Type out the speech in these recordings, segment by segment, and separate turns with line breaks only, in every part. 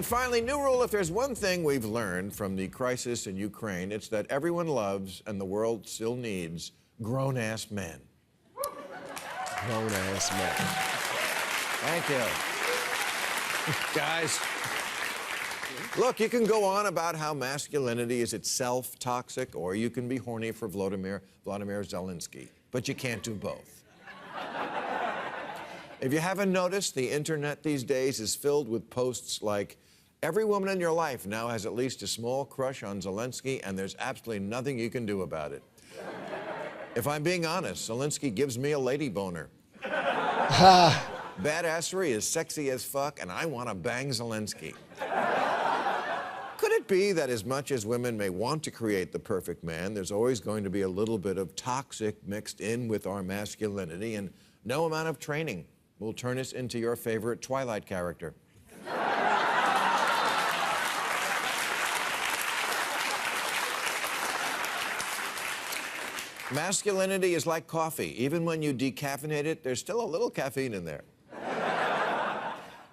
And finally, new rule, if there's one thing we've learned from the crisis in Ukraine, it's that everyone loves and the world still needs grown-ass men.
Grown-ass men.
Thank you. Guys, look, you can go on about how masculinity is itself toxic, or you can be horny for Vladimir Zelensky, but you can't do both. If you haven't noticed, the internet these days is filled with posts like, every woman in your life now has at least a small crush on Zelensky, and there's absolutely nothing you can do about it. If I'm being honest, Zelensky gives me a lady boner. Badassery is sexy as fuck, and I want to bang Zelensky. Could it be that as much as women may want to create the perfect man, there's always going to be a little bit of toxic mixed in with our masculinity, and no amount of training will turn us into your favorite Twilight character? Masculinity is like coffee. Even when you decaffeinate it, there's still a little caffeine in there.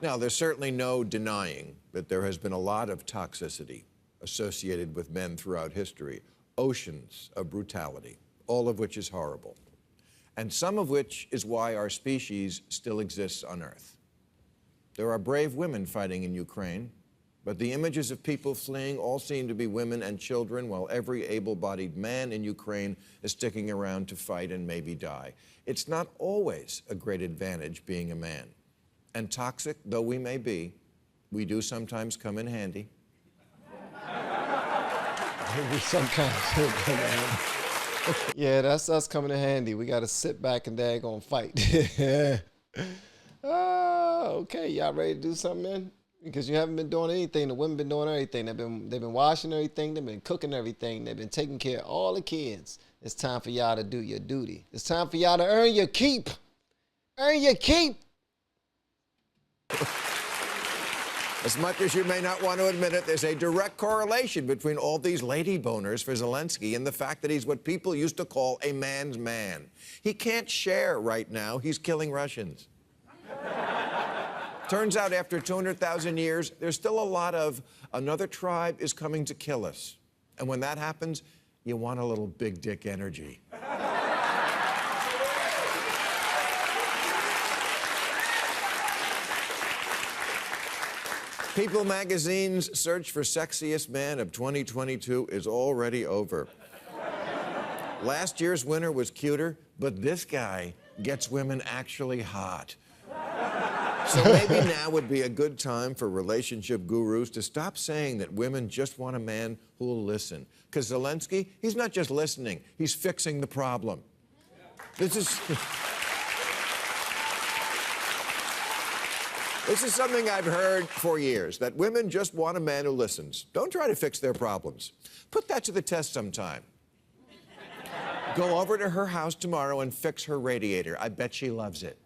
Now, there's certainly no denying that there has been a lot of toxicity associated with men throughout history, oceans of brutality, all of which is horrible, and some of which is why our species still exists on Earth. There are brave women fighting in Ukraine, but the images of people fleeing all seem to be women and children, while every able-bodied man in Ukraine is sticking around to fight and maybe die. It's not always a great advantage being a man. And toxic though we may be, we do sometimes come in handy.
Maybe sometimes. Yeah, that's us coming in handy. We got to sit back and daggone fight. Okay, y'all ready to do something, man? Because you haven't been doing anything. The women been doing everything. They've been washing everything. They've been cooking everything. They've been taking care of all the kids. It's time for y'all to do your duty. It's time for y'all to earn your keep. Earn your keep.
As much as you may not want to admit it, there's a direct correlation between all these lady boners for Zelensky and the fact that he's what people used to call a man's man. He can't share right now. He's killing Russians. Turns out after 200,000 years, there's still a lot of another tribe is coming to kill us. And when that happens, you want a little big dick energy. People magazine's search for sexiest man of 2022 is already over. Last year's winner was cuter, but this guy gets women actually hot. So maybe now would be a good time for relationship gurus to stop saying that women just want a man who will listen. Because Zelensky, he's not just listening, he's fixing the problem. This is something I've heard for years, that women just want a man who listens. Don't try to fix their problems. Put that to the test sometime. Go over to her house tomorrow and fix her radiator. I bet she loves it.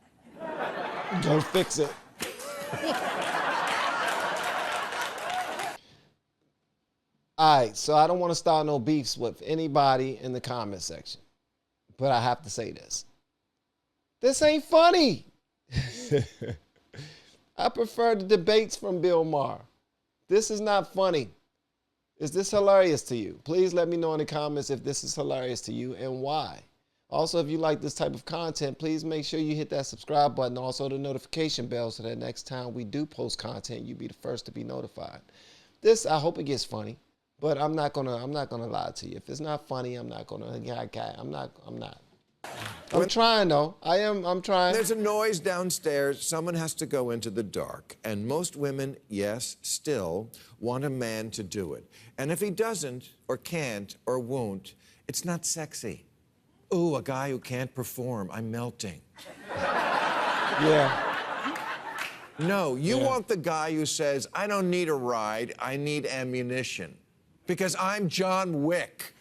Go fix it. All right, so I don't want to start no beefs with anybody in the comment section, but I have to say this. This ain't funny. I prefer the debates from Bill Maher. This is not funny. Is this hilarious to you? Please let me know in the comments if this is hilarious to you and why. Also, if you like this type of content, please make sure you hit that subscribe button, also the notification bell, so that next time we do post content, you'll be the first to be notified. This, I hope it gets funny, but I'm not gonna lie to you. If it's not funny, I'm not. I'm trying though. I'm trying.
There's a noise downstairs. Someone has to go into the dark. And most women, yes, still want a man to do it. And if he doesn't, or can't, or won't, it's not sexy. Ooh, a guy who can't perform. I'm melting.
Yeah.
No, you want the guy who says, I don't need a ride, I need ammunition. Because I'm John Wick.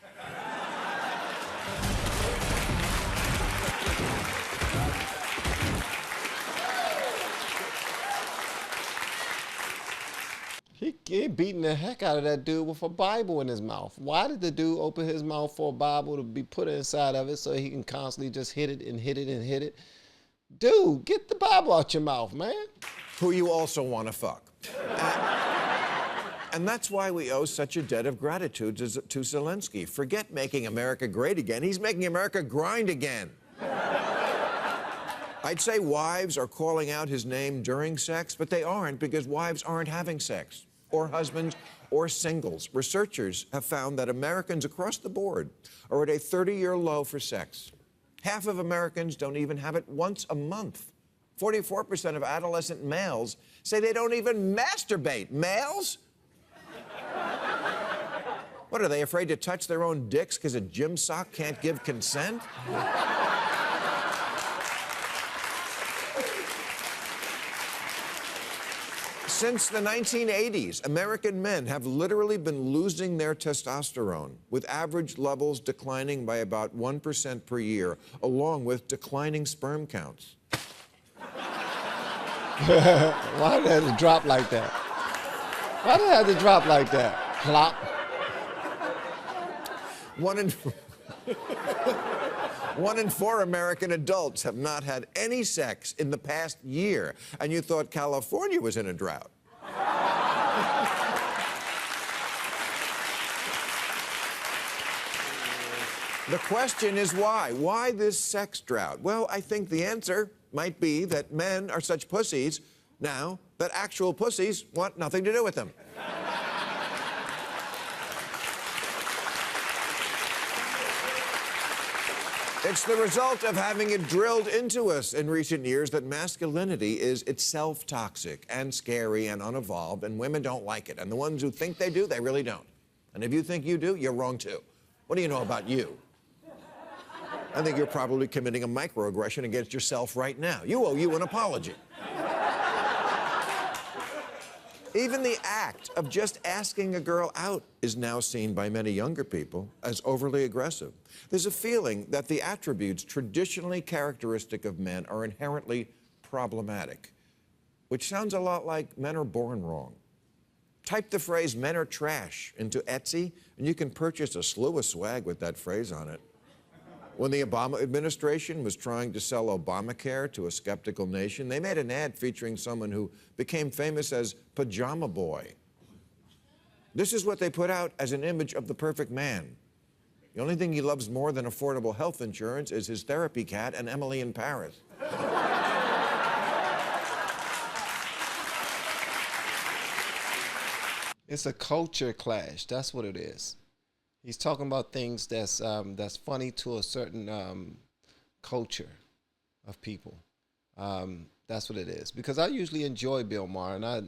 He beating the heck out of that dude with a Bible in his mouth. Why did the dude open his mouth for a Bible to be put inside of it so he can constantly just hit it and hit it and hit it? Dude, get the Bible out your mouth, man.
Who you also want to fuck. And that's why we owe such a debt of gratitude to Zelensky. Forget making America great again. He's making America grind again. I'd say wives are calling out his name during sex, but they aren't, because wives aren't having sex, or husbands, or singles. Researchers have found that Americans across the board are at a 30-year low for sex. Half of Americans don't even have it once a month. 44% of adolescent males say they don't even masturbate. Males? What, are they afraid to touch their own dicks because a gym sock can't give consent? Since the 1980s, American men have literally been losing their testosterone, with average levels declining by about 1% per year, along with declining sperm counts.
Why did it have to drop like that? Why did it have to drop like that? Plop.
One in 4 American adults have not had any sex in the past year, and you thought California was in a drought. The question is why? Why this sex drought? Well, I think the answer might be that men are such pussies now that actual pussies want nothing to do with them. It's the result of having it drilled into us in recent years that masculinity is itself toxic and scary and unevolved, and women don't like it. And the ones who think they do, they really don't. And if you think you do, you're wrong too. What do you know about you? I think you're probably committing a microaggression against yourself right now. You owe you an apology. Even the act of just asking a girl out is now seen by many younger people as overly aggressive. There's a feeling that the attributes traditionally characteristic of men are inherently problematic, which sounds a lot like men are born wrong. Type the phrase "men are trash" into Etsy, and you can purchase a slew of swag with that phrase on it. When the Obama administration was trying to sell Obamacare to a skeptical nation, they made an ad featuring someone who became famous as Pajama Boy. This is what they put out as an image of the perfect man. The only thing he loves more than affordable health insurance is his therapy cat and Emily in Paris.
It's a culture clash. That's what it is. He's talking about things that's funny to a certain culture of people. That's what it is. Because I usually enjoy Bill Maher, I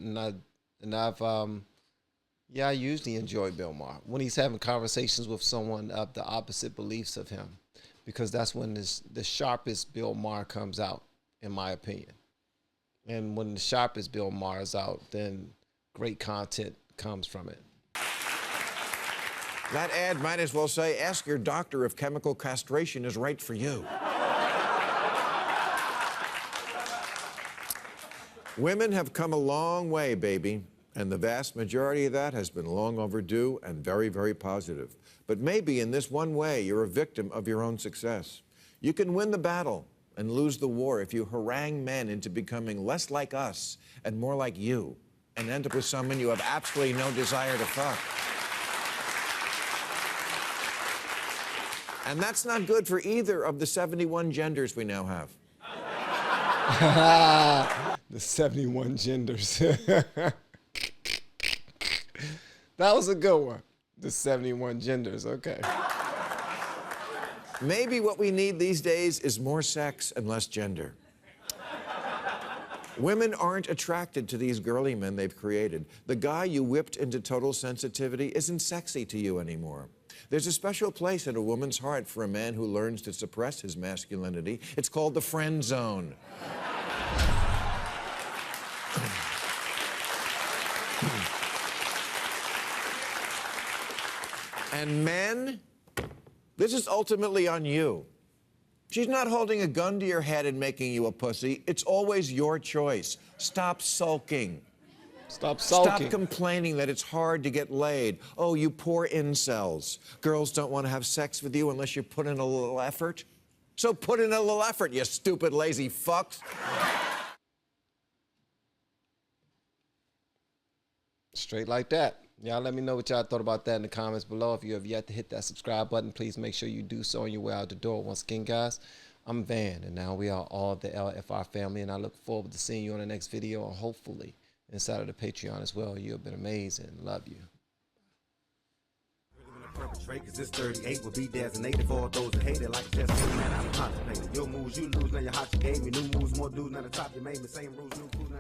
usually enjoy Bill Maher when he's having conversations with someone of the opposite beliefs of him, because that's when the sharpest Bill Maher comes out, in my opinion. And when the sharpest Bill Maher is out, then great content comes from it.
That ad might as well say, "Ask your doctor if chemical castration is right for you." Women have come a long way, baby, and the vast majority of that has been long overdue and very, very positive. But maybe in this one way, you're a victim of your own success. You can win the battle and lose the war if you harangue men into becoming less like us and more like you, and end up with someone you have absolutely no desire to fuck. And that's not good for either of the 71 genders we now have.
The 71 genders. That was a good one. The 71 genders, okay.
Maybe what we need these days is more sex and less gender. Women aren't attracted to these girly men they've created. The guy you whipped into total sensitivity isn't sexy to you anymore. There's a special place in a woman's heart for a man who learns to suppress his masculinity. It's called the friend zone. And men, this is ultimately on you. She's not holding a gun to your head and making you a pussy. It's always your choice. Stop sulking.
Stop sulking.
Stop complaining that it's hard to get laid. Oh, you poor incels. Girls don't want to have sex with you unless you put in a little effort. So put in a little effort, you stupid, lazy fucks.
Straight like that. Y'all let me know what y'all thought about that in the comments below. If you have yet to hit that subscribe button, please make sure you do so on your way out the door. Once again, guys, I'm Van, and now we are all the LFR family, and I look forward to seeing you on the next video, and hopefully inside of the Patreon as well. You have been amazing. Love you.
Perpetrate, cause this 38 will be designated for all those that hate it like a test. Man, I'm contemplating. Your moves, you lose. Now your hot, you gave me new moves, more dudes. Now the top, you made me same rules, new crew.